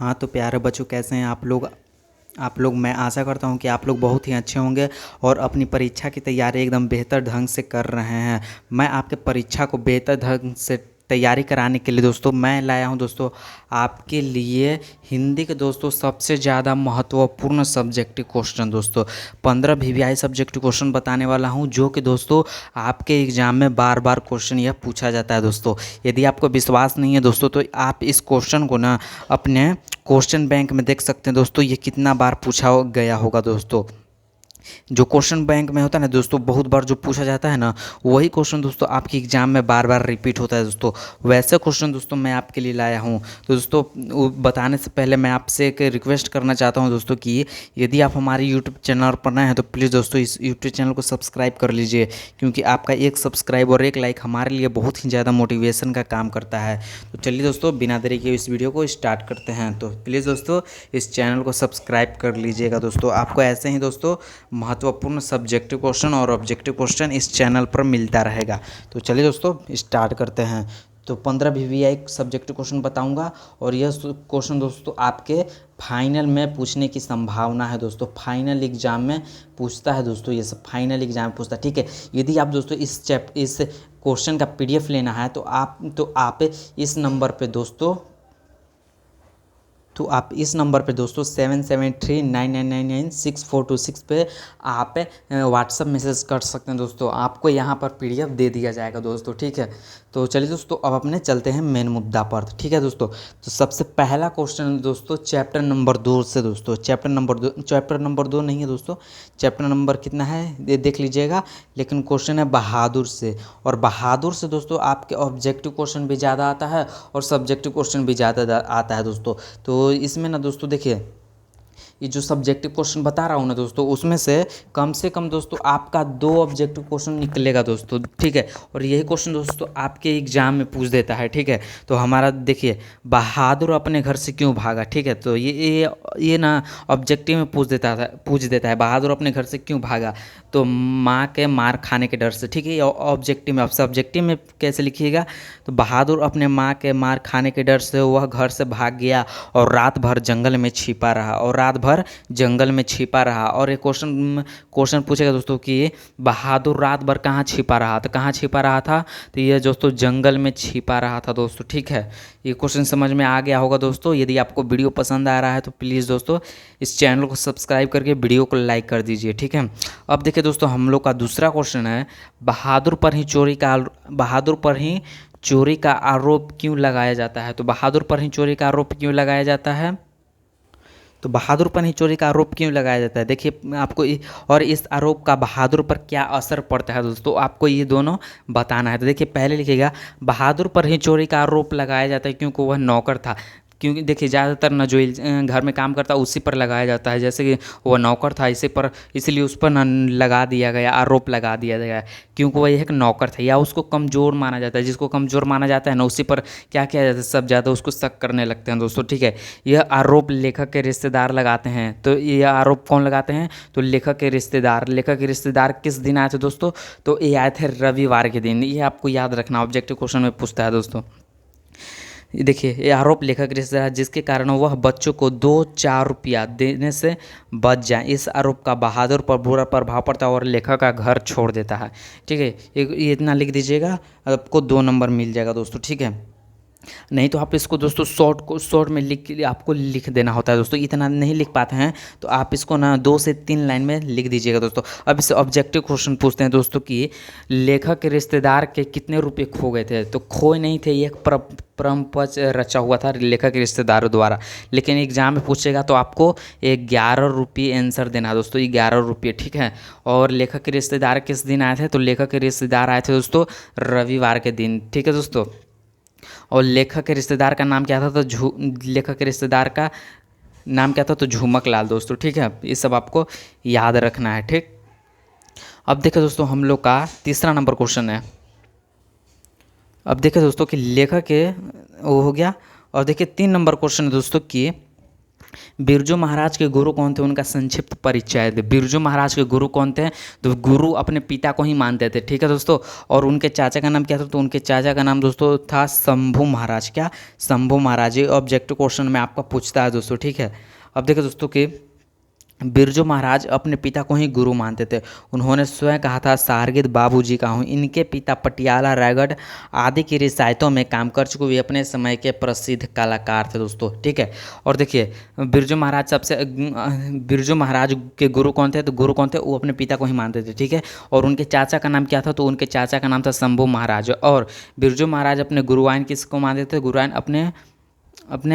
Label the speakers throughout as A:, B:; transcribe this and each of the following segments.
A: हाँ तो प्यारे बच्चों, कैसे हैं आप लोग मैं आशा करता हूँ कि आप लोग बहुत ही अच्छे होंगे और अपनी परीक्षा की तैयारी एकदम बेहतर ढंग से कर रहे हैं। मैं आपके परीक्षा को बेहतर ढंग से तैयारी कराने के लिए दोस्तों मैं लाया हूँ दोस्तों आपके लिए हिंदी के दोस्तों सबसे ज़्यादा महत्वपूर्ण सब्जेक्टिव क्वेश्चन दोस्तों 15 वीवीआई सब्जेक्टिव क्वेश्चन बताने वाला हूँ, जो कि दोस्तों आपके एग्ज़ाम में बार बार क्वेश्चन यह पूछा जाता है दोस्तों। यदि आपको विश्वास नहीं है दोस्तों तो आप इस क्वेश्चन को ना अपने क्वेश्चन बैंक में देख सकते हैं दोस्तों, ये कितना बार पूछा गया होगा दोस्तों। जो क्वेश्चन बैंक में होता है ना दोस्तों, बहुत बार जो पूछा जाता है ना, वही क्वेश्चन दोस्तों आपके एग्जाम में बार बार रिपीट होता है दोस्तों। वैसे क्वेश्चन दोस्तों मैं आपके लिए लाया हूँ। तो दोस्तों बताने से पहले मैं आपसे एक रिक्वेस्ट करना चाहता हूँ दोस्तों कि यदि आप हमारे यूट्यूब चैनल पर नए हैं तो प्लीज़ दोस्तों इस यूट्यूब चैनल को सब्सक्राइब कर लीजिए, क्योंकि आपका एक सब्सक्राइब और एक लाइक हमारे लिए बहुत ही ज़्यादा मोटिवेशन का काम करता है। तो चलिए दोस्तों बिना देरी के इस वीडियो को स्टार्ट करते हैं। तो प्लीज़ दोस्तों इस चैनल को सब्सक्राइब कर लीजिएगा दोस्तों। आपको ऐसे ही दोस्तों महत्वपूर्ण सब्जेक्टिव क्वेश्चन और ऑब्जेक्टिव क्वेश्चन इस चैनल पर मिलता रहेगा। तो चलिए दोस्तों स्टार्ट करते हैं। तो 15 वीवीआई सब्जेक्टिव क्वेश्चन बताऊंगा और यह क्वेश्चन दोस्तों आपके फाइनल में पूछने की संभावना है दोस्तों। फाइनल एग्जाम में पूछता है दोस्तों, ये सब फाइनल एग्जाम में पूछता है, ठीक है। यदि आप दोस्तों इस क्वेश्चन का पीडीएफ लेना है तो आप इस नंबर पे दोस्तों आप इस नंबर पे दोस्तों 77399996 पे आप व्हाट्सअप मैसेज कर सकते हैं दोस्तों। आपको यहाँ पर पीडीएफ दे दिया जाएगा दोस्तों, ठीक है। तो चलिए दोस्तों अब अपने चलते हैं मेन मुद्दा पर, ठीक है दोस्तों। तो सबसे पहला क्वेश्चन दोस्तों चैप्टर नंबर 2 से दोस्तों। चैप्टर नंबर 2 नहीं है दोस्तों, चैप्टर नंबर कितना है देख लीजिएगा, लेकिन क्वेश्चन है बहादुर से। और बहादुर से दोस्तों आपके ऑब्जेक्टिव क्वेश्चन भी ज़्यादा आता है और सब्जेक्टिव क्वेश्चन भी ज़्यादा आता है दोस्तों। तो इसमें ना दोस्तों देखिए, ये जो सब्जेक्टिव क्वेश्चन बता रहा हूँ ना दोस्तों, उसमें से कम दोस्तों आपका 2 ऑब्जेक्टिव क्वेश्चन निकलेगा दोस्तों, ठीक है। और यही क्वेश्चन दोस्तों आपके एग्जाम में पूछ देता है, ठीक है। तो हमारा देखिए, बहादुर अपने घर से क्यों भागा, ठीक है। तो ये ना ऑब्जेक्टिव में पूछ देता है बहादुर अपने घर से क्यों भागा। तो माँ के मार खाने के डर से, ठीक है। ऑब्जेक्टिव में, अब सब्जेक्टिव में कैसे लिखिएगा, तो बहादुर अपने माँ के मार खाने के डर से वह घर से भाग गया और रात भर जंगल में छिपा रहा और एक क्वेश्चन पूछेगा दोस्तों कि बहादुर रात भर कहाँ छिपा रहा, तो कहाँ छिपा रहा था, तो ये दोस्तों जंगल में छिपा रहा था दोस्तों, ठीक है। ये क्वेश्चन समझ में आ गया होगा दोस्तों। यदि आपको वीडियो पसंद आ रहा है तो प्लीज़ दोस्तों इस चैनल को सब्सक्राइब करके वीडियो को लाइक कर दीजिए, ठीक है। अब देखिए दोस्तों हम लोग का दूसरा क्वेश्चन है, बहादुर पर ही चोरी का आरोप क्यों लगाया जाता है। तो बहादुर पर ही चोरी का आरोप क्यों लगाया जाता है, तो बहादुर पर ही चोरी का आरोप क्यों लगाया जाता है, देखिए आपको और इस आरोप का बहादुर पर क्या असर पड़ता है दोस्तों, आपको ये दोनों बताना है। तो देखिए पहले लिखिएगा, बहादुर पर ही चोरी का आरोप लगाया जाता है क्योंकि वह नौकर था। क्योंकि देखिए ज़्यादातर ना जो घर में काम करता है उसी पर लगाया जाता है, जैसे कि वह नौकर था इसलिए उस पर ना लगा दिया गया, आरोप लगा दिया गया, क्योंकि वह एक नौकर था। या उसको कमज़ोर माना जाता है, जिसको कमज़ोर माना जाता है ना उसी पर क्या किया जाता है, सब ज़्यादा उसको शक करने लगते हैं दोस्तों, ठीक है। यह आरोप लेखक के रिश्तेदार लगाते हैं। तो यह आरोप कौन लगाते हैं, तो लेखक के रिश्तेदार किस दिन आए थे दोस्तों, तो ये आए थे रविवार के दिन। ये आपको याद रखना, ऑब्जेक्टिव क्वेश्चन में पूछता है दोस्तों। देखिए ये आरोप लेखक रिश्तेदार जिसके कारण वह बच्चों को 2-4 रुपया देने से बच जाए, इस आरोप का बहादुर पर बुरा प्रभाव पड़ता है और लेखक का घर छोड़ देता है, ठीक है। ये इतना लिख दीजिएगा, आपको 2 नंबर मिल जाएगा दोस्तों, ठीक है। नहीं तो आप इसको दोस्तों शॉर्ट में आपको लिख देना होता है दोस्तों, इतना नहीं लिख पाते हैं तो आप इसको ना 2 से 3 लाइन में लिख दीजिएगा दोस्तों। अब इससे ऑब्जेक्टिव क्वेश्चन पूछते हैं दोस्तों कि लेखक के रिश्तेदार के कितने रुपये खो गए थे। तो खोए नहीं थे, ये एक परमपच रचा हुआ था लेखक के रिश्तेदारों द्वारा, लेकिन एग्जाम में पूछेगा तो आपको 11 रुपये आंसर देना है दोस्तों, 11 रुपये, ठीक है। और लेखक के रिश्तेदार किस दिन आए थे, तो लेखक के रिश्तेदार आए थे दोस्तों रविवार के दिन, ठीक है दोस्तों। और लेखक के रिश्तेदार का नाम क्या था, तो लेखक के रिश्तेदार का नाम क्या था, तो झूमक लाल दोस्तों, ठीक है। ये सब आपको याद रखना है, ठीक। अब देखिए दोस्तों हम लोग का तीसरा नंबर क्वेश्चन है। अब देखिए दोस्तों कि लेखक के वो हो गया। और देखिए 3 नंबर क्वेश्चन है दोस्तों कि बिरजू महाराज के गुरु कौन थे, उनका संक्षिप्त परिचय दे। बिरजू महाराज के गुरु कौन थे, तो गुरु अपने पिता को ही मानते थे, ठीक है दोस्तों। और उनके चाचा का नाम क्या था, तो उनके चाचा का नाम दोस्तों था शंभू महाराज। क्या, शंभू महाराज। ये ऑब्जेक्टिव क्वेश्चन में आपका पूछता है दोस्तों, ठीक है। अब देखिए दोस्तों कि बिरजू महाराज अपने पिता को ही गुरु मानते थे। उन्होंने स्वयं कहा था, शार्गिद बाबूजी का हूँ। इनके पिता पटियाला, रायगढ़ आदि की रियासतों में काम कर चुके हुए अपने समय के प्रसिद्ध कलाकार थे दोस्तों, ठीक है। और देखिए बिरजू महाराज के गुरु कौन थे, तो गुरु कौन थे, वो अपने पिता को ही मानते थे, ठीक है। और उनके चाचा का नाम क्या था, तो उनके चाचा का नाम था शंभू महाराज। और बिरजू महाराज अपने गुरुआइन किसको मानते थे, गुरुआइन अपने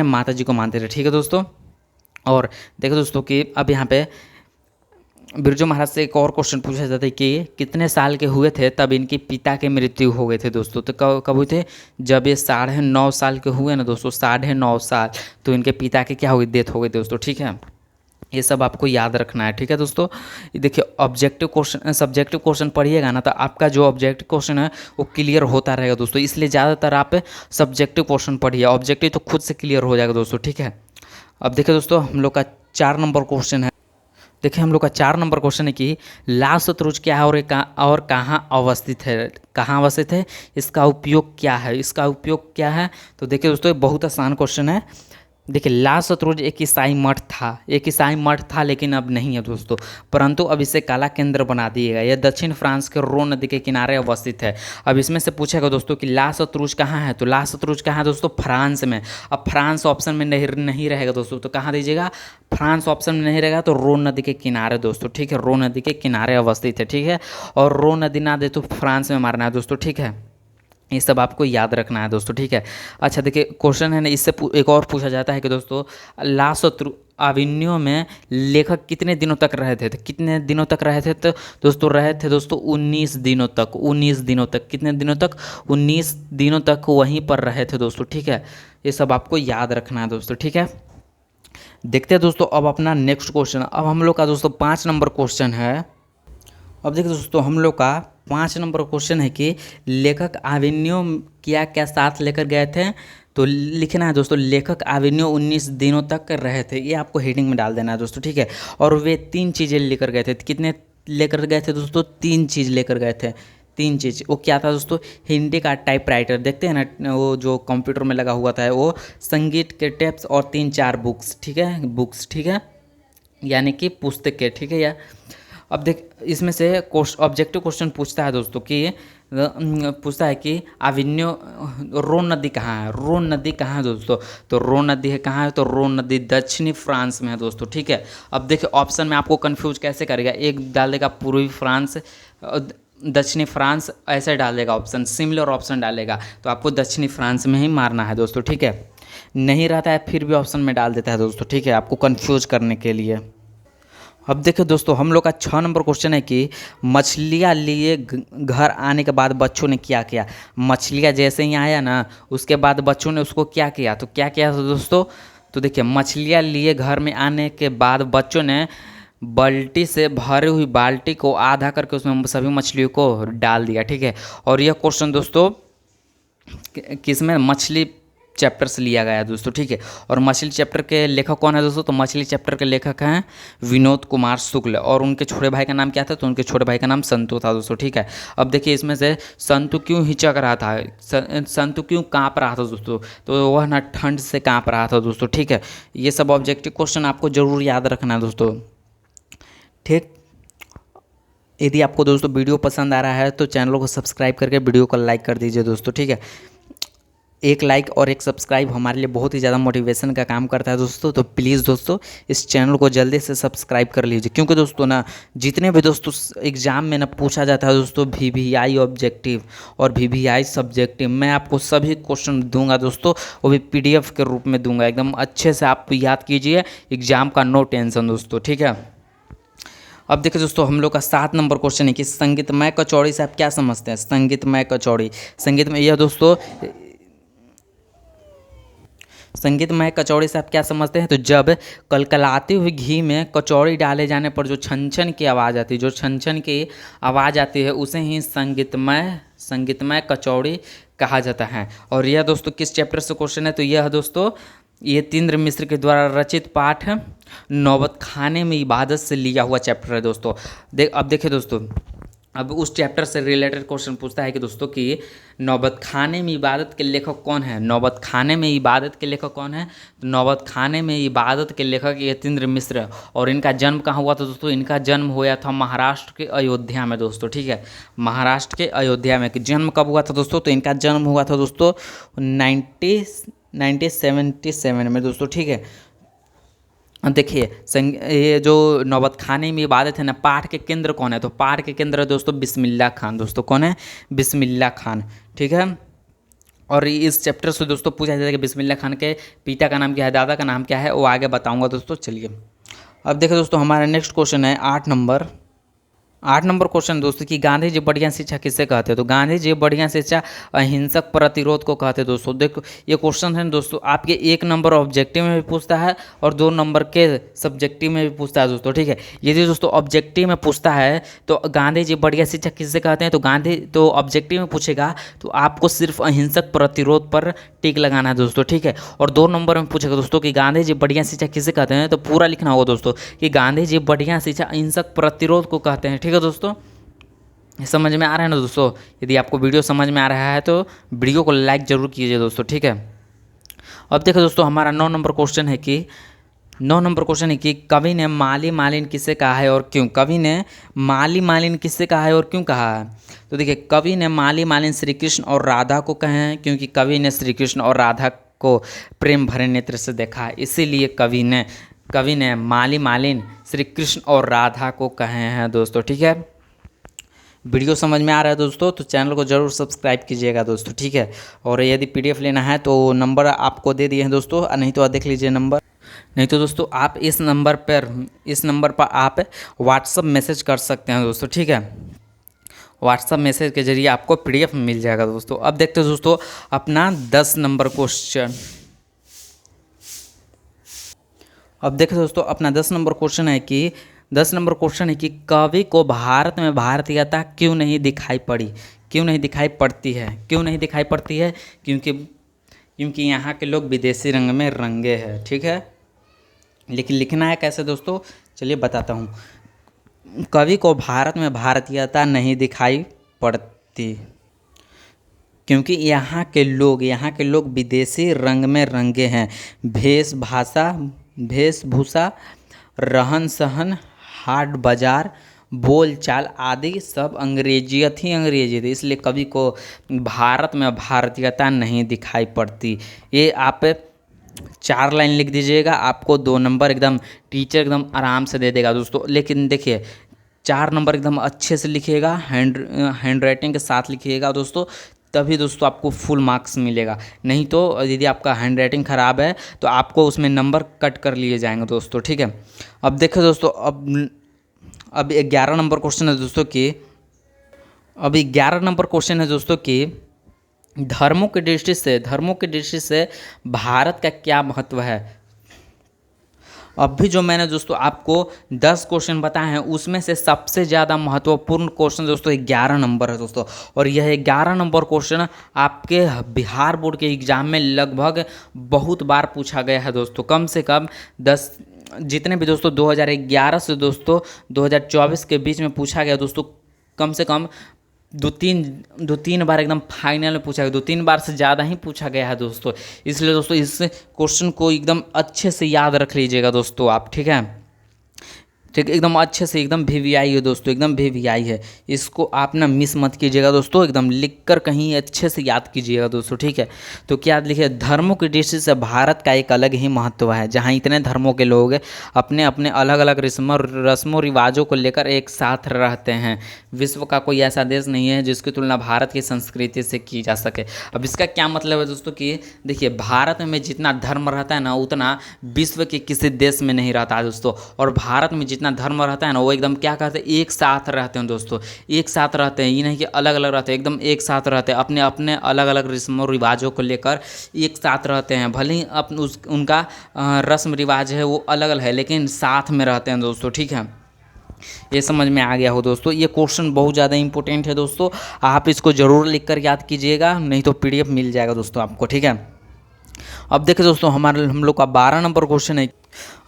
A: माता जी को मानते थे, ठीक है दोस्तों। और देखो दोस्तों कि अब यहाँ पे बिरजू महाराज से एक और क्वेश्चन पूछा जाता है कि कितने साल के हुए थे तब इनके पिता की मृत्यु हो गई थी दोस्तों। तो कब हुए थे, जब ये 9.5 साल के हुए ना दोस्तों, 9.5 साल, तो इनके पिता की क्या हुई, डेथ हो गई दोस्तों, ठीक है। ये सब आपको याद रखना है, ठीक है दोस्तों। देखिए ऑब्जेक्टिव क्वेश्चन, सब्जेक्टिव क्वेश्चन पढ़िएगा ना, तो आपका जो ऑब्जेक्टिव क्वेश्चन है वो क्लियर होता रहेगा दोस्तों। इसलिए ज़्यादातर आप सब्जेक्टिव क्वेश्चन पढ़िए, ऑब्जेक्टिव तो खुद से क्लियर हो जाएगा दोस्तों, ठीक है। अब देखिए दोस्तों हम लोग का 4 नंबर क्वेश्चन है। देखिए हम लोग का 4 नंबर क्वेश्चन है कि लाल शतरुंज क्या है और कहाँ अवस्थित है, कहाँ अवस्थित है, इसका उपयोग क्या है, इसका उपयोग क्या है। तो देखिए दोस्तों ये बहुत आसान क्वेश्चन है। देखिए लाल शतरुंज एक ईसाई मठ था लेकिन अब नहीं है दोस्तों, परंतु अब इसे कला केंद्र बना दिएगा। यह दक्षिण फ्रांस के रोन नदी के किनारे अवस्थित है। अब इसमें से पूछेगा दोस्तों कि लाल शतरुंज कहाँ है, तो लाल शतरुंज कहाँ है दोस्तों, फ्रांस में। अब फ्रांस ऑप्शन में नहीं रहेगा दोस्तों, तो कहाँ दीजिएगा, फ्रांस ऑप्शन में नहीं रहेगा तो रोन नदी के किनारे दोस्तों, ठीक है। रोन नदी के किनारे अवस्थित है, ठीक है। और रोन नदी ना दे तो फ्रांस में मारना है दोस्तों, ठीक है। ये सब आपको याद रखना है दोस्तों, ठीक है। अच्छा देखिए क्वेश्चन है ना, इससे एक और पूछा जाता है कि दोस्तों ला शत्रु अविन्यो में लेखक कितने दिनों तक रहे थे, तो कितने दिनों तक रहे थे, तो दोस्तों रहे थे दोस्तों 19 दिनों तक, 19 दिनों तक, कितने दिनों तक, 19 दिनों तक वहीं पर रहे थे दोस्तों, ठीक है। ये सब आपको याद रखना है दोस्तों, ठीक है। देखते हैं दोस्तों अब अपना नेक्स्ट क्वेश्चन। अब हम लोग का दोस्तों 5 नंबर क्वेश्चन है। अब देखिए दोस्तों हम लोग का 5 नंबर क्वेश्चन है कि लेखक आविन्यो क्या क्या साथ लेकर गए थे, तो लिखना है दोस्तों लेखक आविन्यो 19 दिनों तक रहे थे, ये आपको हेडिंग में डाल देना है दोस्तों, ठीक है। और वे 3 चीज़ें लेकर गए थे, कितने लेकर गए थे दोस्तों, 3 चीज़ लेकर गए थे, 3 चीज़। वो क्या था दोस्तों, हिंदी का टाइपराइटर, देखते हैं ना वो जो कंप्यूटर में लगा हुआ था, वो संगीत के टेप्स और 3-4 बुक्स, ठीक है, बुक्स, ठीक है, यानी कि पुस्तकें, ठीक है। या अब देख इसमें से ऑब्जेक्टिव क्वेश्चन पूछता है दोस्तों कि पूछता है कि आविन्यो रोन नदी कहाँ है, रोन नदी कहाँ है दोस्तों, तो रोन नदी है कहाँ है, तो रोन नदी दक्षिणी फ्रांस में है दोस्तों, ठीक है। अब देखिए ऑप्शन में आपको कंफ्यूज कैसे करेगा, एक डाल देगा पूर्वी फ्रांस, दक्षिणी फ्रांस, ऐसे डालेगा ऑप्शन, सिमिलर ऑप्शन डालेगा, तो आपको दक्षिणी फ्रांस में ही मारना है दोस्तों, ठीक है। नहीं रहता है फिर भी ऑप्शन में डाल देता है दोस्तों, ठीक है, आपको कंफ्यूज करने के लिए। अब देखिए दोस्तों हम लोग का 6 नंबर क्वेश्चन है कि मछलियाँ लिए घर आने के बाद बच्चों ने क्या किया। मछलियाँ जैसे ही आया ना, उसके बाद बच्चों ने उसको क्या किया, तो क्या किया था दोस्तों, तो देखिए मछलियाँ लिए घर में आने के बाद बच्चों ने बाल्टी से भरी हुई बाल्टी को आधा करके उसमें सभी मछलियों को डाल दिया, ठीक है। और यह क्वेश्चन दोस्तों किसमें, मछली चैप्टर से लिया गया है दोस्तों, ठीक है। और मछली चैप्टर के लेखक कौन है दोस्तों, तो मछली चैप्टर के लेखक हैं विनोद कुमार शुक्ल। और उनके छोटे भाई का नाम क्या था, तो उनके छोटे भाई का नाम संतु था दोस्तों, ठीक है। अब देखिए इसमें से संतु क्यों हिचक रहा था, संतु क्यों काँप रहा था दोस्तों, तो वह ना ठंड से काँप रहा था दोस्तों, ठीक है। ये सब ऑब्जेक्टिव क्वेश्चन आपको जरूर याद रखना है दोस्तों, ठीक। यदि आपको दोस्तों वीडियो पसंद आ रहा है तो चैनल को सब्सक्राइब करके वीडियो को लाइक कर दीजिए दोस्तों, ठीक है। एक लाइक और एक सब्सक्राइब हमारे लिए बहुत ही ज़्यादा मोटिवेशन का काम करता है दोस्तों, तो प्लीज़ दोस्तों इस चैनल को जल्दी से सब्सक्राइब कर लीजिए, क्योंकि दोस्तों ना जितने भी दोस्तों एग्ज़ाम में ना पूछा जाता है दोस्तों VVI ऑब्जेक्टिव और VVI सब्जेक्टिव, मैं आपको सभी क्वेश्चन दूंगा दोस्तों, वो भी PDF के रूप में दूंगा, एकदम अच्छे से आप याद कीजिए, एग्ज़ाम का नो टेंशन दोस्तों, ठीक है। अब देखिए दोस्तों हम लोग का 7 नंबर क्वेश्चन है कि संगीतमय कचौड़ी से आप क्या समझते हैं। संगीतमय कचौड़ी, संगीतमय यह दोस्तों संगीतमय कचौड़ी से आप क्या समझते हैं, तो जब कलकलाती हुई घी में कचौड़ी डाले जाने पर जो छन छन की आवाज़ आती है, जो छन छन की आवाज़ आती है उसे ही संगीतमय कचौड़ी कहा जाता है। और यह दोस्तों किस चैप्टर से क्वेश्चन है, तो यह दोस्तों यतीन्द्र मिश्र के द्वारा रचित पाठ नौबत खाने में इबादत से लिया हुआ चैप्टर है दोस्तों। अब देखिए दोस्तों, अब उस चैप्टर से रिलेटेड क्वेश्चन पूछता है कि दोस्तों कि नौबत खाने में इबादत के लेखक कौन है। नौबत खाने में इबादत के लेखक कौन है? तो नौबत खाने में इबादत के लेखक यतीन्द्र मिश्र। और इनका जन्म कहाँ हुआ था दोस्तों? इनका जन्म हुआ था महाराष्ट्र के अयोध्या में दोस्तों, ठीक है, महाराष्ट्र के अयोध्या में। जन्म कब हुआ था दोस्तों? तो इनका जन्म हुआ था दोस्तों 1977 में दोस्तों, ठीक है। देखिए ये जो नौबत खाने में इबादत है ना, पाठ के केंद्र कौन है? तो पाठ के केंद्र है दोस्तों बिस्मिल्लाह खान दोस्तों। कौन है? बिस्मिल्लाह खान, ठीक है। और इस चैप्टर से दोस्तों पूछा जाता है कि बिस्मिल्लाह खान के पिता का नाम क्या है, दादा का नाम क्या है, वो आगे बताऊंगा दोस्तों। चलिए अब देखिए दोस्तों, हमारा नेक्स्ट क्वेश्चन है 8 नंबर क्वेश्चन दोस्तों कि गांधी जी बढ़िया शिक्षा किससे कहते हैं? तो गांधी जी बढ़िया शिक्षा अहिंसक प्रतिरोध को कहते हैं दोस्तों। देखो ये क्वेश्चन है दोस्तों आपके 1 नंबर ऑब्जेक्टिव में भी पूछता है और 2 नंबर के सब्जेक्टिव में भी पूछता है दोस्तों, ठीक है। यदि दोस्तों ऑब्जेक्टिव में पूछता है तो गांधी जी बढ़िया शिक्षा किससे कहते हैं, तो ऑब्जेक्टिव में पूछेगा तो आपको सिर्फ अहिंसक प्रतिरोध पर टिक लगाना है दोस्तों, ठीक है। और 2 नंबर में पूछेगा दोस्तों कि गांधी जी बढ़िया शिक्षा किससे कहते हैं, तो पूरा लिखना होगा दोस्तों कि गांधी जी बढ़िया शिक्षा अहिंसक प्रतिरोध को कहते हैं, ठीक है दोस्तों। समझ में आ रहा है ना दोस्तों? यदि आपको वीडियो समझ में आ रहा है तो वीडियो को लाइक जरूर कीजिए दोस्तों, ठीक है। अब देखो दोस्तों, हमारा 9 नंबर क्वेश्चन है कि कवि ने माली मालिन किससे कहा है और क्यों? कवि ने माली मालिन किससे कहा है और क्यों कहा है? तो देखिए, कवि ने माली मालिन श्री कृष्ण और राधा को कहे हैं, क्योंकि कवि ने श्री कृष्ण और राधा को प्रेम भरे नेत्र से देखा है, इसीलिए कवि ने माली मालिन श्री कृष्ण और राधा को कहे हैं दोस्तों, ठीक है। वीडियो समझ में आ रहा है दोस्तों तो चैनल को जरूर सब्सक्राइब कीजिएगा दोस्तों, ठीक है। और यदि PDF लेना है तो नंबर आपको दे दिए हैं दोस्तों, नहीं तो देख लीजिए नंबर। नहीं तो दोस्तों आप इस नंबर पर आप व्हाट्सअप मैसेज कर सकते हैं दोस्तों, ठीक है। व्हाट्सअप मैसेज के जरिए आपको PDF मिल जाएगा दोस्तों। अब देखते हैं दोस्तों अपना 10 नंबर क्वेश्चन। अब देखो दोस्तों, अपना 10 नंबर क्वेश्चन है कि कवि को भारत में भारतीयता क्यों नहीं दिखाई पड़ती है? क्योंकि यहाँ के लोग विदेशी रंग में रंगे हैं, ठीक है। लेकिन लिखना है कैसे दोस्तों? चलिए बताता हूँ। कवि को भारत में भारतीयता नहीं दिखाई पड़ती क्योंकि यहाँ के लोग विदेशी रंग में रंगे हैं। वेशभूषा, रहन सहन, हाट बाजार, बोल चाल आदि सब अंग्रेजियत थी, इसलिए कवि को भारत में भारतीयता नहीं दिखाई पड़ती। ये आप 4 लाइन लिख दीजिएगा, आपको 2 नंबर एकदम टीचर एकदम आराम से दे देगा दोस्तों। लेकिन देखिए 4 नंबर एकदम अच्छे से लिखिएगा, हैंड राइटिंग के साथ लिखिएगा दोस्तों, तभी दोस्तों आपको फुल मार्क्स मिलेगा। नहीं तो यदि आपका हैंड राइटिंग ख़राब है तो आपको उसमें नंबर कट कर लिए जाएंगे दोस्तों, ठीक है। अब देखो दोस्तों, अब 11 नंबर क्वेश्चन है दोस्तों कि धर्मों की दृष्टि से भारत का क्या महत्व है? अभी जो मैंने दोस्तों आपको 10 क्वेश्चन बताए हैं उसमें से सबसे ज़्यादा महत्वपूर्ण क्वेश्चन दोस्तों 11 नंबर है दोस्तों। और यह 11 नंबर क्वेश्चन आपके बिहार बोर्ड के एग्ज़ाम में लगभग बहुत बार पूछा गया है दोस्तों। कम से कम 10 जितने भी दोस्तों 2011 से दोस्तों 2024 के बीच में पूछा गया दोस्तों, कम से कम दो तीन बार एकदम फाइनल में पूछा गया, 2-3 बार से ज़्यादा ही पूछा गया है दोस्तों। इसलिए दोस्तों इस क्वेश्चन को एकदम अच्छे से याद रख लीजिएगा दोस्तों आप, ठीक है। ठीक, एकदम अच्छे से, एकदम VVI है दोस्तों, एकदम VVI है। इसको आप ना मिस मत कीजिएगा दोस्तों, एकदम लिख कर कहीं अच्छे से याद कीजिएगा दोस्तों, ठीक है। तो क्या लिखिए, धर्मों की दृष्टि से भारत का एक अलग ही महत्व है, जहाँ इतने धर्मों के लोग अपने अपने अलग अलग रस्मों रिवाजों को लेकर एक साथ रहते हैं। विश्व का कोई ऐसा देश नहीं है जिसकी तुलना भारत की संस्कृति से की जा सके। अब इसका क्या मतलब है दोस्तों कि देखिए, भारत में जितना धर्म रहता है ना उतना विश्व के किसी देश में नहीं रहता है दोस्तों। और भारत में जितना धर्म रहता है ना वो एकदम क्या कहते हैं, एक साथ रहते हैं दोस्तों, एक साथ रहते हैं। ये नहीं कि अलग अलग रहते हैं, एकदम एक साथ रहते हैं, अपने अपने अलग अलग रस्मों रिवाजों को लेकर एक साथ रहते हैं। भले ही उनका रस्म रिवाज है वो अलग अलग है, लेकिन साथ में रहते हैं दोस्तों, ठीक है। ये समझ में आ गया हो दोस्तों। ये क्वेश्चन बहुत ज़्यादा इंपॉर्टेंट है दोस्तों, आप इसको ज़रूर लिख कर याद कीजिएगा, नहीं तो PDF मिल जाएगा दोस्तों आपको, ठीक है। अब देखिए दोस्तों हम लोग का 12 नंबर क्वेश्चन है।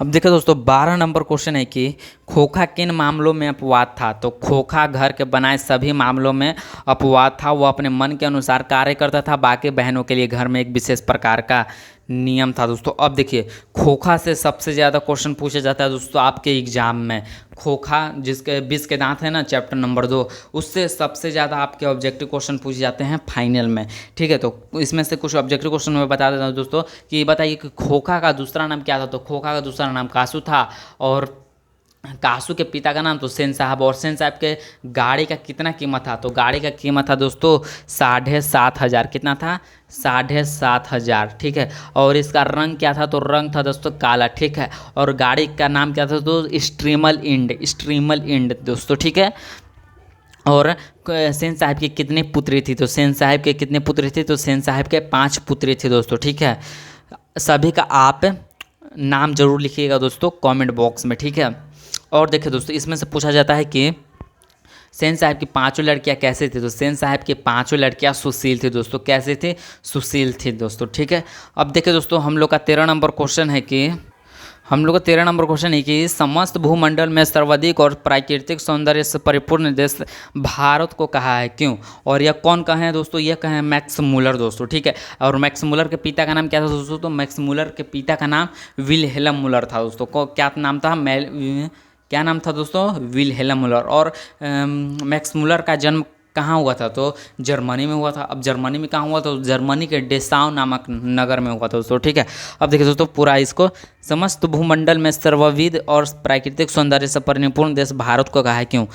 A: अब देखिए दोस्तों 12 नंबर क्वेश्चन है कि खोखा किन मामलों में अपवाद था। तो खोखा घर के बनाए सभी मामलों में अपवाद था। वो अपने मन के अनुसार कार्य करता था। बाकी बहनों के लिए घर में एक विशेष प्रकार का नियम था दोस्तों। अब देखिए खोखा से सबसे ज़्यादा क्वेश्चन पूछा जाता है दोस्तों आपके एग्जाम में। खोखा जिसके 20 के दांत है ना, चैप्टर नंबर 2, उससे सबसे ज़्यादा आपके ऑब्जेक्टिव क्वेश्चन पूछे जाते हैं फाइनल में। ठीक है, तो इसमें से कुछ ऑब्जेक्टिव क्वेश्चन मैं बता देता हूँ दोस्तों कि बताइए कि खोखा का दूसरा नाम क्या था। तो खोखा का दूसरा नाम कासू था, और कासू के पिता का नाम तो सेन साहब। और सेन साहब के गाड़ी का कितना कीमत था। तो गाड़ी का कीमत था दोस्तों 7,500। कितना था? 7,500। ठीक है, और इसका रंग क्या था। तो रंग था दोस्तों काला। ठीक है, और गाड़ी का नाम क्या था तो स्ट्रीमल इंड दोस्तों। ठीक है, और सेन साहब की कितनी पुत्री थी। तो सेन साहब के कितने पुत्री थी। तो सेन साहब के 5 पुत्री थी दोस्तों। ठीक है, सभी का आप नाम जरूर लिखिएगा दोस्तों कमेंट बॉक्स में। ठीक है, और देखिए दोस्तों इसमें से पूछा जाता है कि सेन साहब की 5 लड़कियां कैसे थी। तो सेन साहब की 5 लड़कियां सुशील थी दोस्तों। कैसे थी? सुशील थी दोस्तों। ठीक है, अब देखिए दोस्तों हम लोग का 13 नंबर क्वेश्चन है कि समस्त भूमंडल में सर्वाधिक और प्राकृतिक सौंदर्य से परिपूर्ण देश भारत को कहा है, क्यों। और यह कौन कहे हैं दोस्तों? यह कहे हैं मैक्स मूलर दोस्तों। ठीक है, और मैक्स मूलर के पिता का नाम क्या था दोस्तों? तो मैक्स मूलर के पिता का नाम विलहेल्म मूलर था दोस्तों। को क्या नाम था? क्या नाम था दोस्तों? Wilhelm Müller. और मैक्स मूलर का जन्म कहाँ हुआ था। तो जर्मनी में हुआ था। अब जर्मनी में कहाँ हुआ? तो जर्मनी के डेसाउ नामक नगर में हुआ था दोस्तों। ठीक है, अब देखिए दोस्तों पूरा इसको समस्त भूमंडल में सर्वविध और प्राकृतिक सौंदर्य से परिपूर्ण देश भारत को कहा है, क्यों।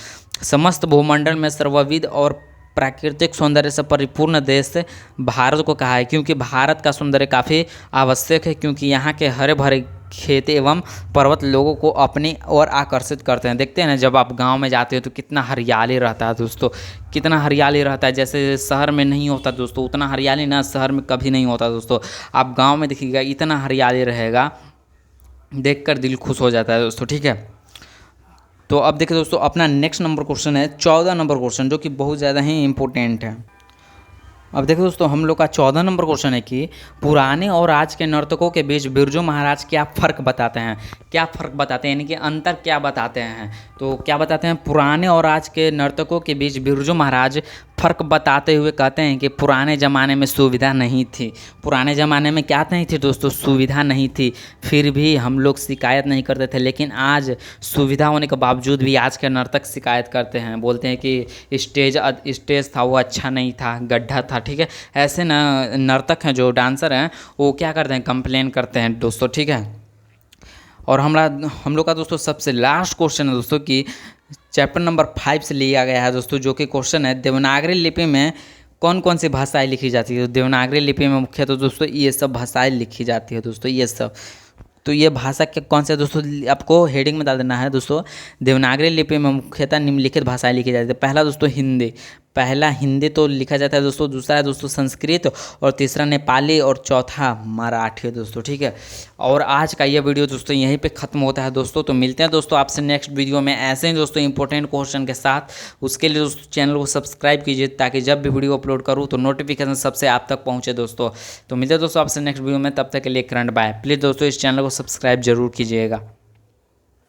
A: समस्त भूमंडल में सर्वविध और प्राकृतिक सौंदर्य से परिपूर्ण देश भारत को कहा है क्योंकि भारत का सौंदर्य काफ़ी आवश्यक है, क्योंकि यहाँ के हरे भरे खेत एवं पर्वत लोगों को अपनी ओर आकर्षित करते हैं। देखते हैं ना, जब आप गांव में जाते हो तो कितना हरियाली रहता है दोस्तों, कितना हरियाली रहता है। जैसे शहर में नहीं होता दोस्तों, उतना हरियाली ना शहर में कभी नहीं होता दोस्तों। आप गांव में देखिएगा इतना हरियाली रहेगा, देखकर दिल खुश हो जाता है दोस्तों। ठीक है, तो अब देखिए दोस्तों अपना नेक्स्ट नंबर क्वेश्चन है 14 नंबर क्वेश्चन, जो कि बहुत ज़्यादा ही इम्पोर्टेंट है। अब देखिए दोस्तों हम लोग का 14 नंबर क्वेश्चन है कि पुराने और आज के नर्तकों के बीच बिरजू महाराज क्या फ़र्क बताते हैं। क्या फ़र्क बताते हैं, यानी कि अंतर क्या बताते हैं। तो क्या बताते हैं? पुराने और आज के नर्तकों के बीच बिरजू महाराज फ़र्क बताते हुए कहते हैं कि पुराने ज़माने में सुविधा नहीं थी। पुराने ज़माने में क्या नहीं थी दोस्तों? सुविधा नहीं थी, फिर भी हम लोग शिकायत नहीं करते थे। लेकिन आज सुविधा होने के बावजूद भी आज के नर्तक शिकायत करते हैं, बोलते हैं कि स्टेज था वो अच्छा नहीं था, गड्ढा था। ठीक है, ऐसे ना नर्तक हैं जो डांसर हैं वो क्या करते हैं? कंप्लेन करते हैं दोस्तों। ठीक है, और हम लोग का दोस्तों सबसे लास्ट क्वेश्चन है दोस्तों कि चैप्टर नंबर 5 से लिया गया है दोस्तों, जो कि क्वेश्चन है देवनागरी लिपि में कौन कौन सी भाषाएं लिखी जाती है। तो देवनागरी लिपि में मुख्यतः दोस्तों ये सब भाषाएं लिखी जाती है दोस्तों, ये सब। तो ये भाषा के कौन से दोस्तों आपको हेडिंग में डाल देना है दोस्तों। देवनागरी लिपि में मुख्यतः निम्नलिखित भाषाएं लिखी जाती है। पहला दोस्तों हिंदी, पहला हिंदी तो लिखा जाता है दोस्तों। दूसरा है दोस्तों संस्कृत, और तीसरा नेपाली, और चौथा मराठी दोस्तों। ठीक है, और आज का ये वीडियो दोस्तों यहीं पे ख़त्म होता है दोस्तों। तो मिलते हैं दोस्तों आपसे नेक्स्ट वीडियो में ऐसे ही दोस्तों इंपॉर्टेंट क्वेश्चन के साथ। उसके लिए दोस्तों चैनल को सब्सक्राइब कीजिए ताकि जब भी वीडियो अपलोड करूँ तो नोटिफिकेशन सबसे आप तक पहुँचे दोस्तों। तो मिलते हैं दोस्तों आपसे नेक्स्ट वीडियो में, तब तक के लिए करंट बाय। प्लीज़ दोस्तों इस चैनल को सब्सक्राइब जरूर कीजिएगा।